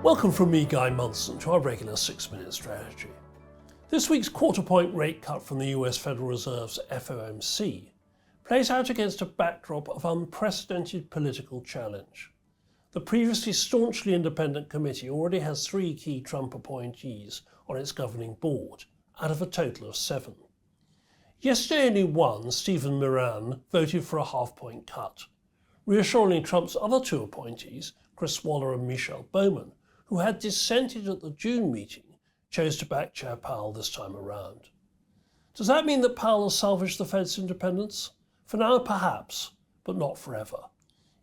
Welcome from me, Guy Monson, to our regular 6-minute strategy. This week's quarter-point rate cut from the US Federal Reserve's FOMC plays out against a backdrop of unprecedented political challenge. The previously staunchly independent committee already has 3 key Trump appointees on its governing board, out of a total of 7. Yesterday only one, Stephen Moran, voted for a half-point cut, reassuringly Trump's other 2 appointees, Chris Waller and Michelle Bowman, who had dissented at the June meeting, chose to back Chair Powell this time around. Does that mean that Powell has salvaged the Fed's independence? For now, perhaps, but not forever.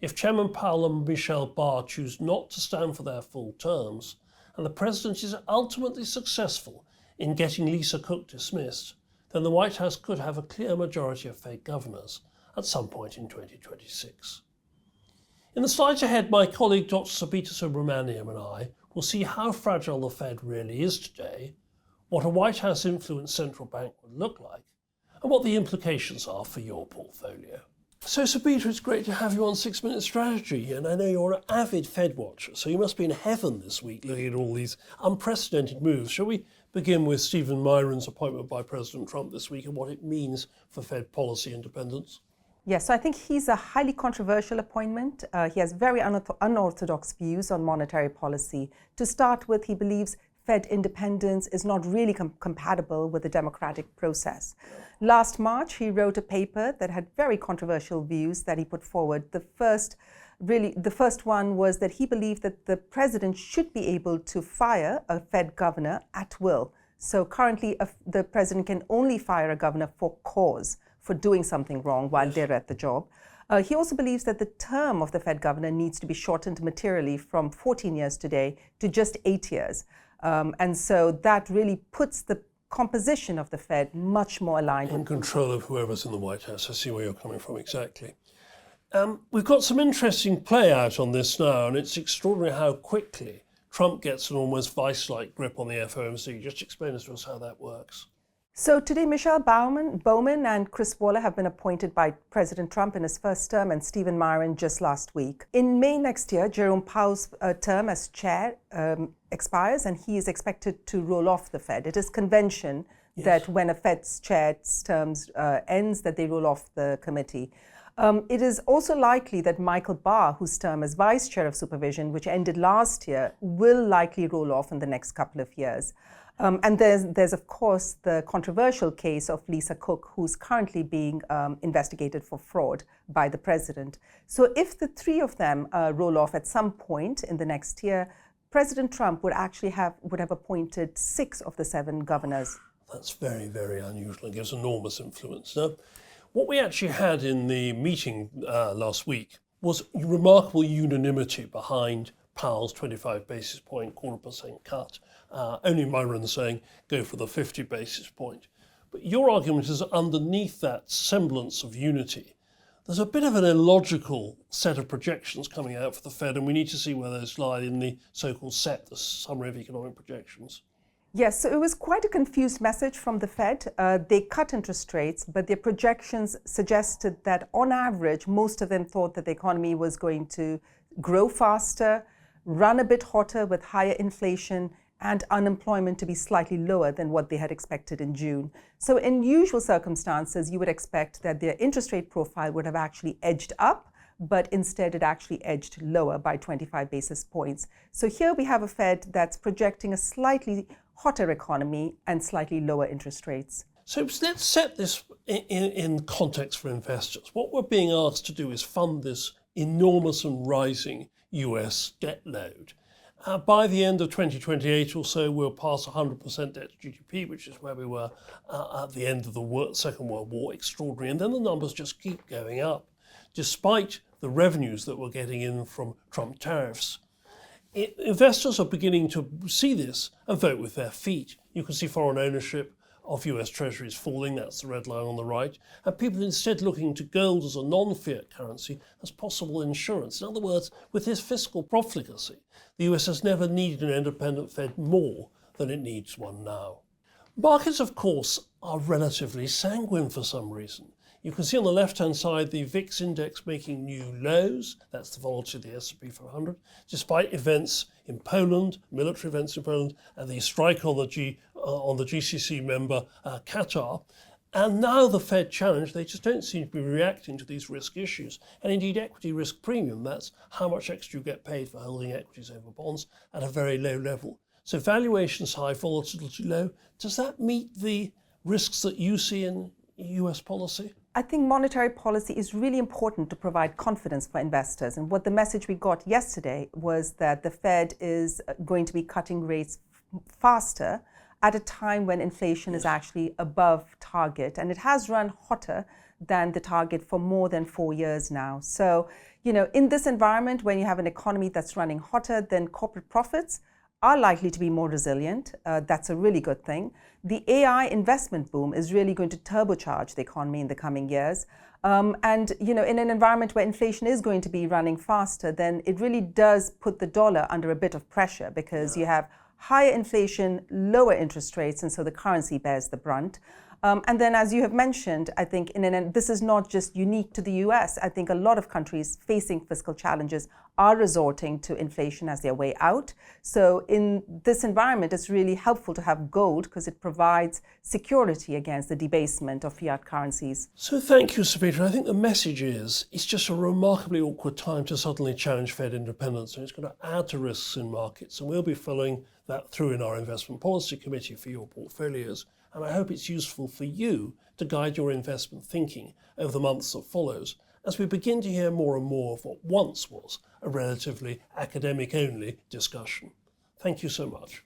If Chairman Powell and Michelle Barr choose not to stand for their full terms, and the President is ultimately successful in getting Lisa Cook dismissed, then the White House could have a clear majority of Fed governors at some point in 2026. In the slides ahead, my colleague Dr. Subitha Subramaniam and I will see how fragile the Fed really is today, what a White House-influenced central bank would look like, and what the implications are for your portfolio. So Subitha, it's great to have you on 6-Minute Strategy, and I know you're an avid Fed watcher, so you must be in heaven this week looking at all these unprecedented moves. Shall we begin with Stephen Miron's appointment by President Trump this week and what it means for Fed policy independence? Yes, so I think he's a highly controversial appointment. He has very unorthodox views on monetary policy. To start with, he believes Fed independence is not really compatible with the democratic process. Last March, he wrote a paper that had very controversial views that he put forward. The first one was that he believed that the president should be able to fire a Fed governor at will. So currently, the president can only fire a governor for cause, for doing something wrong while they're at the job. He also believes that the term of the Fed governor needs to be shortened materially from 14 years today to just 8 years. And so that really puts the composition of the Fed much more aligned. In control of whoever's in the White House. I see where you're coming from exactly. We've got some interesting play out on this now, and it's extraordinary how quickly Trump gets an almost vice-like grip on the FOMC. Just explain to us how that works. So today, Michelle Bowman and Chris Waller have been appointed by President Trump in his first term, and Stephen Miron just last week. In May next year, Jerome Powell's term as chair expires, and he is expected to roll off the Fed. It is convention that when a Fed's chair's term ends, that they roll off the committee. It is also likely that Michael Barr, whose term as vice chair of supervision, which ended last year, will likely roll off in the next couple of years. And there's of course the controversial case of Lisa Cook, who's currently being investigated for fraud by the president. So if the 3 of them roll off at some point in the next year, President Trump would actually have appointed 6 of the 7 governors. That's very, very unusual and gives enormous influence. Now, what we actually had in the meeting last week was remarkable unanimity behind Powell's 25 basis point, 0.25% cut. Only Miron saying go for the 50 basis point. But your argument is that underneath that semblance of unity, there's a bit of an illogical set of projections coming out for the Fed, and we need to see where those lie in the so-called SEP, the Summary of Economic Projections. Yes, so it was quite a confused message from the Fed. They cut interest rates, but their projections suggested that on average, most of them thought that the economy was going to grow faster, run a bit hotter with higher inflation, and unemployment to be slightly lower than what they had expected in June. So in usual circumstances, you would expect that their interest rate profile would have actually edged up, but instead it actually edged lower by 25 basis points. So here we have a Fed that's projecting a slightly hotter economy and slightly lower interest rates. So let's set this in context for investors. What we're being asked to do is fund this enormous and rising US debt load. By the end of 2028 or so, we'll pass 100% debt to GDP, which is where we were at the end of the Second World War. Extraordinary. And then the numbers just keep going up, despite the revenues that we're getting in from Trump tariffs. Investors are beginning to see this and vote with their feet. You can see foreign ownership of US Treasuries falling, that's the red line on the right, and people instead looking to gold as a non-fiat currency as possible insurance. In other words, with this fiscal profligacy, the US has never needed an independent Fed more than it needs one now. Markets, of course, are relatively sanguine for some reason. You can see on the left-hand side the VIX index making new lows. That's the volatility of the S&P 500, despite events in Poland, military events in Poland, and the strike on the GCC member Qatar. And now the Fed challenge, they just don't seem to be reacting to these risk issues. And indeed, equity risk premium, that's how much extra you get paid for holding equities over bonds at a very low level. So valuations high, volatility low. Does that meet the risks that you see in US policy? I think monetary policy is really important to provide confidence for investors. And what the message we got yesterday was that the Fed is going to be cutting rates faster at a time when inflation is actually above target. And it has run hotter than the target for more than 4 years now. So, in this environment, when you have an economy that's running hotter, then corporate profits are likely to be more resilient. That's a really good thing. The AI investment boom is really going to turbocharge the economy in the coming years. And in an environment where inflation is going to be running faster, then it really does put the dollar under a bit of pressure because you have higher inflation, lower interest rates, and so the currency bears the brunt. And then, as you have mentioned, I think this is not just unique to the US. I think a lot of countries facing fiscal challenges are resorting to inflation as their way out. So in this environment, it's really helpful to have gold because it provides security against the debasement of fiat currencies. So thank you, Subitha. I think the message is it's just a remarkably awkward time to suddenly challenge Fed independence, and it's going to add to risks in markets. And we'll be following that through in our investment policy committee for your portfolios. And I hope it's useful for you to guide your investment thinking over the months that follows as we begin to hear more and more of what once was a relatively academic-only discussion. Thank you so much.